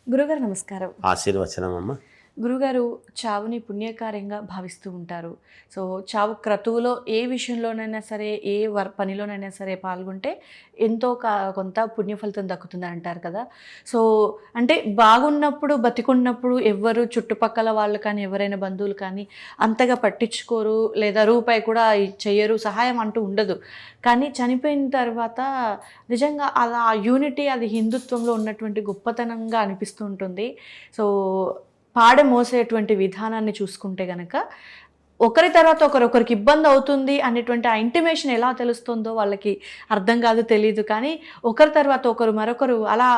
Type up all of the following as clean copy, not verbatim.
గురుగారు నమస్కారం. ఆశీర్వచనం అమ్మ. గురుగారు చావుని పుణ్యకార్యంగా భావిస్తూ ఉంటారు. సో చావు క్రతువులో ఏ విషయంలోనైనా సరే, ఏ పనిలోనైనా సరే పాల్గొంటే ఎంతో కొంత పుణ్య ఫలితం దక్కుతుందని అంటారు కదా. సో అంటే బాగున్నప్పుడు బతికున్నప్పుడు ఎవ్వరు చుట్టుపక్కల వాళ్ళు కానీ ఎవరైనా బంధువులు కానీ అంతగా పట్టించుకోరు, లేదా రూపాయి కూడా చెయ్యరు, సహాయం అంటూ ఉండదు. కానీ చనిపోయిన తర్వాత నిజంగా అలా యూనిటీ, అది హిందుత్వంలో ఉన్నటువంటి గొప్పతనంగా అనిపిస్తూ ఉంటుంది. సో పాడె మోసేటువంటి విధానాన్ని చూసుకుంటే గనక ఒకరి తర్వాత ఒకరికి ఇబ్బంది అవుతుంది అనేటువంటి ఆ ఇంటిమేషన్ ఎలా తెలుస్తుందో వాళ్ళకి అర్థం కాదు, తెలియదు. కానీ ఒకరి తర్వాత ఒకరు మరొకరు అలా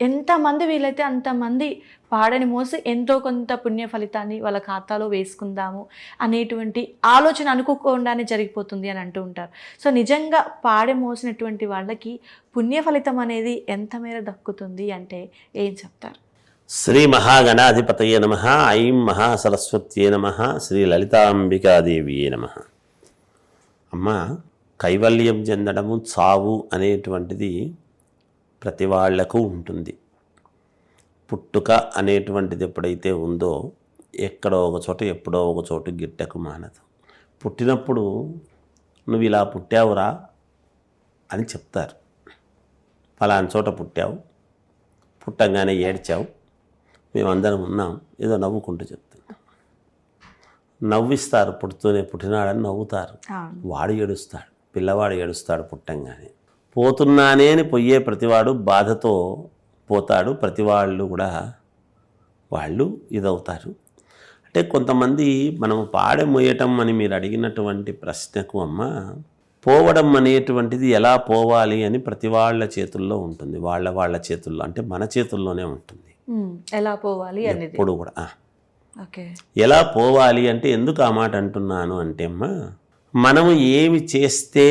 ఎంతమంది వీలైతే అంతమంది పాడని మోసి ఎంతో కొంత పుణ్య ఫలితాన్ని వాళ్ళ ఖాతాలో వేసుకుందాము అనేటువంటి ఆలోచన అనుకోకుండానే జరిగిపోతుంది అని అంటూ ఉంటారు. సో నిజంగా పాడె మోసినటువంటి వాళ్ళకి పుణ్య ఫలితం అనేది ఎంత మేర దక్కుతుంది అంటే ఏం చెప్తారు? శ్రీ మహాగణాధిపతయే నమః. ఐం మహాసరస్వత్యే నమః. శ్రీ లలితాంబికాదేవియే నమః. అమ్మ, కైవల్యం చెందడము, చావు అనేటువంటిది ప్రతి వాళ్లకు ఉంటుంది. పుట్టుక అనేటువంటిది ఎప్పుడైతే ఉందో ఎక్కడో ఒక చోట ఎప్పుడో ఒక చోట గిట్టకు మానదు. పుట్టినప్పుడు నువ్వు ఇలా పుట్టావురా అని చెప్తారు. ఫలానా చోట పుట్టావు, పుట్టంగానే ఏడ్చావు, మేమందరం ఉన్నాం, ఏదో నవ్వుకుంటూ చెప్తున్నాం. నవ్విస్తారు, పుట్టినాడని నవ్వుతారు. వాడు ఏడుస్తాడు, పిల్లవాడు ఏడుస్తాడు పుట్టంగానే. పోతున్నానే అని పోయే ప్రతివాడు బాధతో పోతాడు. ప్రతి వాళ్ళు కూడా వాళ్ళు ఇదవుతారు. అంటే కొంతమంది మనం పాడె మోయటం అని మీరు అడిగినటువంటి ప్రశ్నకు అమ్మ, పోవడం అనేటువంటిది ఎలా పోవాలి అని ప్రతి వాళ్ళ చేతుల్లో ఉంటుంది. వాళ్ళ చేతుల్లో అంటే మన చేతుల్లోనే ఉంటుంది. ఎలా పోవాలి అనేది ఎప్పుడు కూడా ఎలా పోవాలి అంటే ఎందుకు ఆ మాట అంటున్నాను అంటే అమ్మా, మనము ఏమి చేస్తే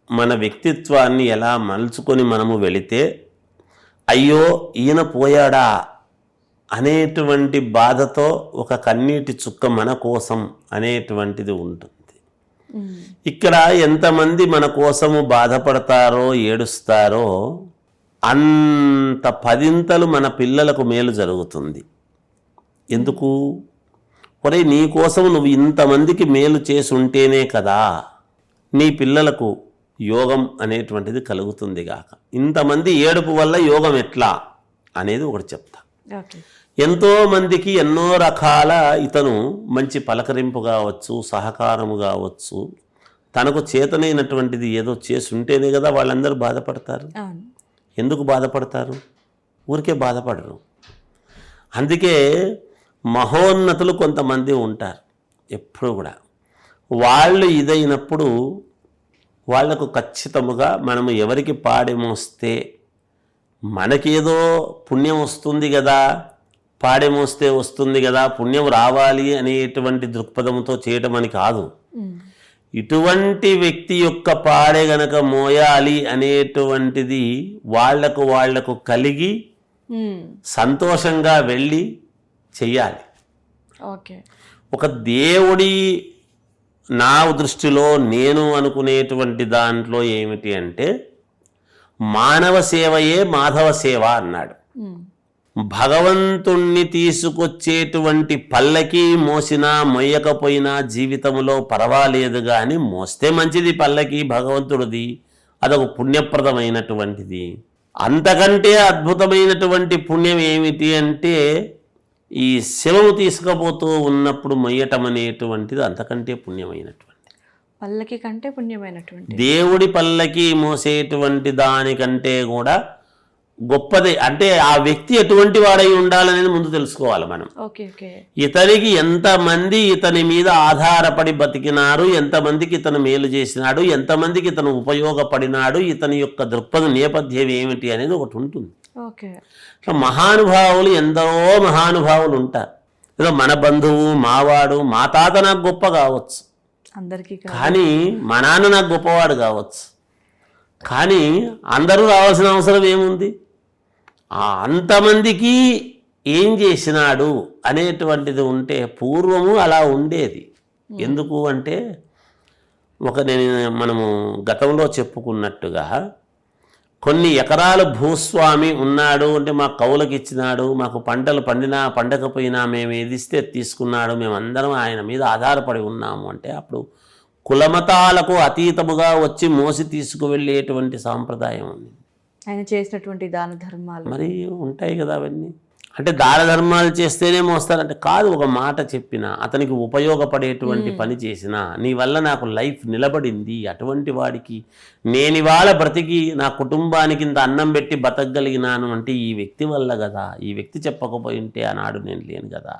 మన వ్యక్తిత్వాన్ని ఎలా మలుచుకొని మనము వెళితే అయ్యో ఈయన పోయాడా అనేటువంటి బాధతో ఒక కన్నీటి చుక్క మన కోసం అనేటువంటిది ఉంటుంది. ఇక్కడ ఎంతమంది మన కోసము బాధపడతారో ఏడుస్తారో అంత పదింతలు మన పిల్లలకు మేలు జరుగుతుంది. ఎందుకు? ఒరే, నీ కోసం నువ్వు ఇంతమందికి మేలు చేసి ఉంటేనే కదా నీ పిల్లలకు యోగం అనేటువంటిది కలుగుతుంది గాక. ఇంతమంది ఏడుపు వల్ల యోగం ఎట్లా అనేది ఒకటి చెప్తా. ఎంతోమందికి ఎన్నో రకాల ఇతను మంచి పలకరింపు కావచ్చు, సహకారము కావచ్చు, తనకు చేతనైనటువంటిది ఏదో చేసి ఉంటేనే కదా వాళ్ళందరూ బాధపడతారు. ఎందుకు బాధపడతారు? ఊరికే బాధపడరు. అందుకే మహోన్నతులు కొంతమంది ఉంటారు. ఎప్పుడు కూడా వాళ్ళు ఇదైనప్పుడు వాళ్లకు ఖచ్చితముగా మనము ఎవరికి పాడెమోస్తే మనకేదో పుణ్యం వస్తుంది కదా, పాడెమోస్తే వస్తుంది కదా, పుణ్యం రావాలి అనేటువంటి దృక్పథంతో చేయటం అని కాదు. ఇటువంటి వ్యక్తి యొక్క పాడె గనక మోయాలి అనేటువంటిది వాళ్లకు కలిగి సంతోషంగా వెళ్ళి చెయ్యాలి. ఒక దేవుడి నా దృష్టిలో నేను అనుకునేటువంటి దాంట్లో ఏమిటి అంటే మానవ సేవయే మాధవ సేవ అన్నాడు. భగవంతుణ్ణి తీసుకొచ్చేటువంటి పల్లకి మోసినా మొయ్యకపోయినా జీవితంలో పర్వాలేదు, కానీ మోస్తే మంచిది. పల్లకి భగవంతుడిది, అదొక పుణ్యప్రదమైనటువంటిది. అంతకంటే అద్భుతమైనటువంటి పుణ్యం ఏమిటి అంటే ఈ శివము తీసుకుపోతూ ఉన్నప్పుడు మొయ్యటం అనేటువంటిది అంతకంటే పుణ్యమైనటువంటి, పల్లకి కంటే పుణ్యమైనటువంటి, దేవుడి పల్లకి మోసేటువంటి దానికంటే కూడా గొప్పది. అంటే ఆ వ్యక్తి ఎటువంటి వాడై ఉండాలనేది ముందు తెలుసుకోవాలి మనం. ఇతనికి ఎంతమంది ఇతని మీద ఆధారపడి బతికినారు, ఎంతమందికి ఇతను మేలు చేసినాడు, ఎంతమందికి ఇతను ఉపయోగపడినాడు, ఇతని యొక్క దృక్పథ నేపథ్యం ఏమిటి అనేది ఒకటి ఉంటుంది. మహానుభావులు ఎందరో మహానుభావులు ఉంటారు. ఏదో మన బంధువు, మావాడు, మా తాత నాకు గొప్ప కావచ్చు, కానీ మా నాన్న నాకు గొప్పవాడు కావచ్చు. కానీ అందరూ రావాల్సిన అవసరం ఏముంది? అంతమందికి ఏం చేసినాడు అనేటువంటిది ఉంటే పూర్వము అలా ఉండేది. ఎందుకు అంటే మనము గతంలో చెప్పుకున్నట్టుగా కొన్ని ఎకరాల భూస్వామి ఉన్నాడు అంటే మాకు కౌలుకి ఇచ్చినాడు, మాకు పంటలు పండినా పండకపోయినా మేము ఏది ఇస్తే తీసుకున్నాడు, మేమందరం ఆయన మీద ఆధారపడి ఉన్నాము అంటే అప్పుడు కులమతాలకు అతీతముగా వచ్చి మోసి తీసుకువెళ్ళేటువంటి సాంప్రదాయం ఉంది. ఆయన చేసినటువంటి దాన ధర్మాలు మరి ఉంటాయి కదా అవన్నీ. అంటే దాన ధర్మాలు చేస్తేనే మోస్తారంటే కాదు, ఒక మాట చెప్పినా అతనికి ఉపయోగపడేటువంటి పని చేసినా నీ వల్ల నాకు లైఫ్ నిలబడింది, అటువంటి వాడికి నేను ఇవాళ బ్రతికి నా కుటుంబానికి ఇంత అన్నం పెట్టి బతకగలిగినాను అంటే ఈ వ్యక్తి వల్ల కదా, ఈ వ్యక్తి చెప్పకపోయి ఉంటే ఆనాడు నేను లేను కదా.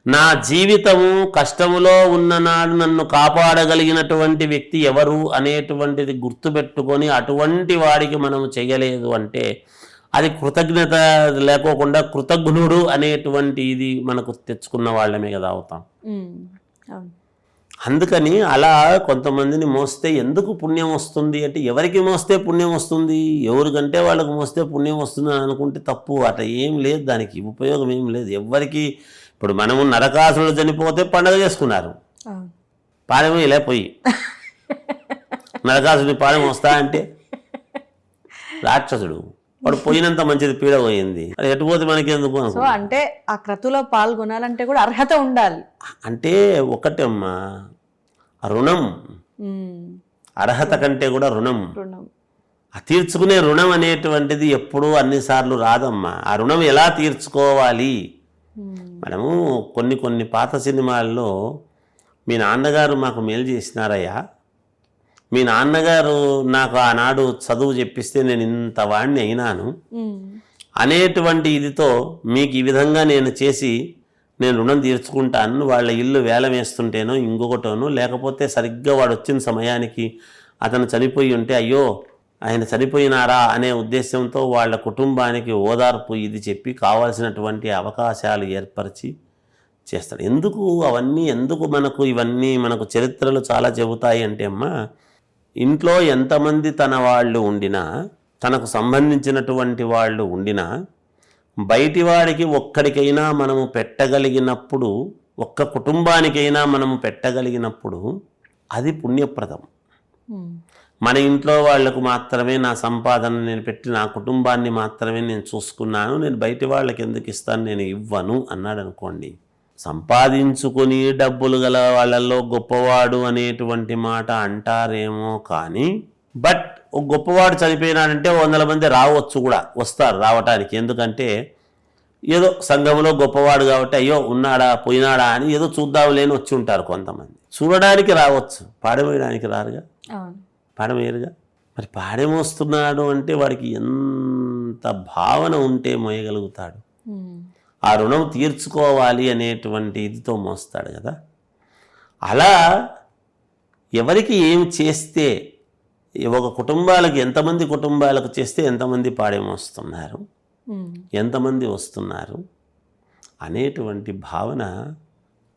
నా జీవితము కష్టములో ఉన్ననాడు నన్ను కాపాడగలిగినటువంటి వ్యక్తి ఎవరు అనేటువంటిది గుర్తుపెట్టుకొని అటువంటి వాడికి మనం చేయలేదు అంటే అది కృతజ్ఞత లేకోకుండా కృతజ్ఞుడు అనేటువంటి ఇది మనకు తెచ్చుకున్న వాళ్ళమే కదా అవుతాం. అందుకని అలా కొంతమందిని మోస్తే ఎందుకు పుణ్యం వస్తుంది అంటే ఎవరికి మోస్తే పుణ్యం వస్తుంది, ఎవరికంటే వాళ్ళకు మోస్తే పుణ్యం వస్తుంది అని అనుకుంటే తప్పు. అట్లా ఏం లేదు, దానికి ఉపయోగం ఏం లేదు ఎవరికి. ఇప్పుడు మనము నరకాసురుడు చనిపోతే పండగ చేసుకున్నారు, పాడెమో ఇలా పోయి నరకాసుడి పాడెం వస్తా అంటే రాక్షసుడు వాడు పోయినంత మంచిది, పీడ పోయింది, అది ఎటుపోతే మనకి ఎందుకు. సో అంటే ఆ క్రతువులో పాల్గొనాలంటే కూడా అర్హత ఉండాలి. అంటే ఒకటమ్మా రుణం, అర్హత కంటే కూడా రుణం. తీర్చుకునే రుణం అనేటువంటిది ఎప్పుడూ అన్నిసార్లు రాదమ్మా. ఆ రుణం ఎలా తీర్చుకోవాలి, మనము కొన్ని పాత సినిమాల్లో మీ నాన్నగారు మాకు మేలు చేసినారయ్యా, మీ నాన్నగారు నాకు ఆనాడు చదువు చెప్పిస్తే నేను ఇంత వాడిని అయినాను అనేటువంటి ఇదితో మీకు ఈ విధంగా నేను చేసి నేను రుణం తీర్చుకుంటాను, వాళ్ళ ఇల్లు వేలం వేస్తుంటేనో ఇంకొకటోనో, లేకపోతే సరిగ్గా వాడు వచ్చిన సమయానికి అతను చనిపోయి ఉంటే అయ్యో ఆయన చనిపోయినారా అనే ఉద్దేశంతో వాళ్ళ కుటుంబానికి ఓదార్పు ఇది చెప్పి కావాల్సినటువంటి అవకాశాలు ఏర్పరిచి చేస్తాడు. ఎందుకు అవన్నీ, ఎందుకు మనకు ఇవన్నీ మనకు చరిత్రలు చాలా చెబుతాయి అంటే అమ్మా, ఇంట్లో ఎంతమంది తన వాళ్ళు ఉండినా, తనకు సంబంధించినటువంటి వాళ్ళు ఉండినా, బయటివాడికి ఒక్కడికైనా మనము పెట్టగలిగినప్పుడు, ఒక్క కుటుంబానికైనా మనము పెట్టగలిగినప్పుడు అది పుణ్యప్రదం. మన ఇంట్లో వాళ్లకు మాత్రమే నా సంపాదన నేను పెట్టి నా కుటుంబాన్ని మాత్రమే నేను చూసుకున్నాను, నేను బయటి వాళ్ళకి ఎందుకు ఇస్తాను, నేను ఇవ్వను అన్నాడు అనుకోండి. సంపాదించుకొని డబ్బులు గల వాళ్ళల్లో గొప్పవాడు అనేటువంటి మాట అంటారేమో కానీ, బట్ ఒక గొప్పవాడు చనిపోయినాడంటే 100 మంది రావచ్చు కూడా, వస్తారు రావటానికి. ఎందుకంటే ఏదో సంఘంలో గొప్పవాడు కాబట్టి అయ్యో ఉన్నాడా పోయినాడా అని ఏదో చూద్దాం లేని వచ్చి ఉంటారు కొంతమంది. చూడడానికి రావచ్చు, పాడమేయడానికి రారుగా, పాడమేయరుగా. మరి పాడేమోస్తున్నాడు అంటే వాడికి ఎంత భావన ఉంటే మోయగలుగుతాడు, ఆ రుణం తీర్చుకోవాలి అనేటువంటి ఇదితో మోస్తాడు కదా. అలా ఎవరికి ఏం చేస్తే, ఒక కుటుంబాలకు ఎంతమంది కుటుంబాలకు చేస్తే ఎంతమంది పాడేమోస్తున్నారు, ఎంతమంది వస్తున్నారు అనేటువంటి భావన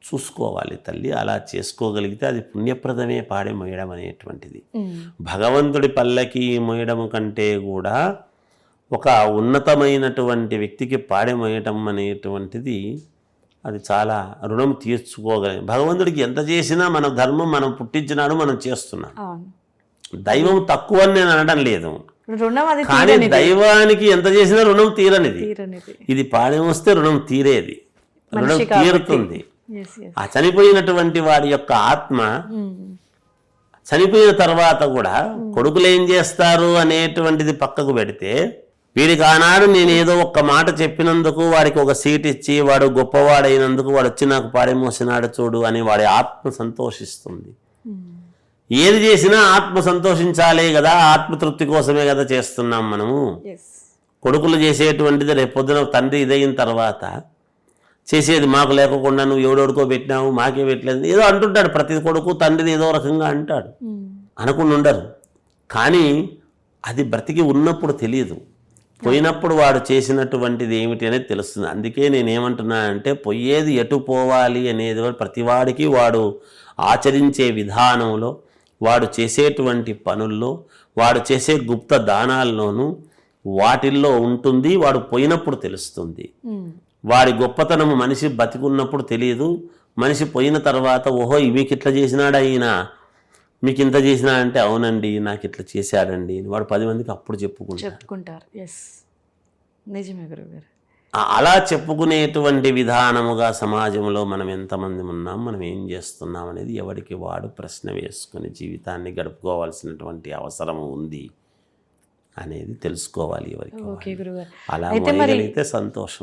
చూసుకోవాలి తల్లి. అలా చేసుకోగలిగితే అది పుణ్యప్రదమే పాడే మోయడం అనేటువంటిది. భగవంతుడి పల్లకి మోయడం కంటే కూడా ఒక ఉన్నతమైనటువంటి వ్యక్తికి పాడే మోయటం అనేటువంటిది అది చాలా రుణం తీర్చుకోగలిగి. భగవంతుడికి ఎంత చేసినా మన ధర్మం మనం పుట్టించినాడు, మనం చేస్తున్నాం. దైవం తక్కువ అని నేను అనడం లేదు, కానీ దైవానికి ఎంత చేసినా రుణం తీరనిది. ఇది పాడెం వస్తే రుణం తీరేది, రుణం తీరుతుంది. ఆ చనిపోయినటువంటి వాడి యొక్క ఆత్మ చనిపోయిన తర్వాత కూడా కొడుకులు ఏం చేస్తారు అనేటువంటిది పక్కకు పెడితే, వీడికి ఆనాడు నేను ఏదో ఒక్క మాట చెప్పినందుకు వాడికి ఒక సీట్ ఇచ్చి వాడు గొప్పవాడైనందుకు వాడు వచ్చి నాకు పాడేమోసినాడు చూడు అని వాడి ఆత్మ సంతోషిస్తుంది. ఏది చేసినా ఆత్మ సంతోషించాలే కదా, ఆత్మతృప్తి కోసమే కదా చేస్తున్నాం మనము. కొడుకులు చేసేటువంటిది రేపొద్దున తండ్రి ఇదైన తర్వాత చేసేది మాకు లేకుండా నువ్వు ఎవడోడుకో పెట్టినావు మాకే పెట్టలేదు ఏదో అంటుంటాడు. ప్రతి కొడుకు తండ్రిని ఏదో రకంగా అంటాడు, అనుకుని ఉండరు. కానీ అది బ్రతికి ఉన్నప్పుడు తెలియదు, పోయినప్పుడు వాడు చేసినటువంటిది ఏమిటి అనేది తెలుస్తుంది. అందుకే నేనేమంటున్నానంటే పోయేది ఎటు పోవాలి అనేది ప్రతివాడికి వాడు ఆచరించే విధానంలో, వాడు చేసేటువంటి పనుల్లో, వాడు చేసే గుప్త దానాల్లోనూ వాటిల్లో ఉంటుంది. వాడు పోయినప్పుడు తెలుస్తుంది. వాడి గొప్పతనము మనిషి బతికున్నప్పుడు తెలియదు, మనిషి పోయిన తర్వాత ఓహో ఇవికి ఇట్లా చేసినాడు అయినా మీకు ఇంత చేసినా అంటే అవునండి నాకు ఇట్లా చేశాడండి అని వాడు 10 మందికి అప్పుడు చెప్పుకుంటాడు. చెప్పుకుంటారు. ఎస్, నిజమే గురువుగారు. అలా చెప్పుకునేటువంటి విధానముగా సమాజంలో మనం ఎంతమంది ఉన్నాం, మనం ఏం చేస్తున్నాం అనేది ఎవరికి వాడు ప్రశ్న వేసుకుని జీవితాన్ని గడుపుకోవాల్సినటువంటి అవసరం ఉంది అనేది తెలుసుకోవాలి ఎవరికి. ఓకే గురువుగారు. అలా అయితే మరి మోయగలిగితే సంతోషం.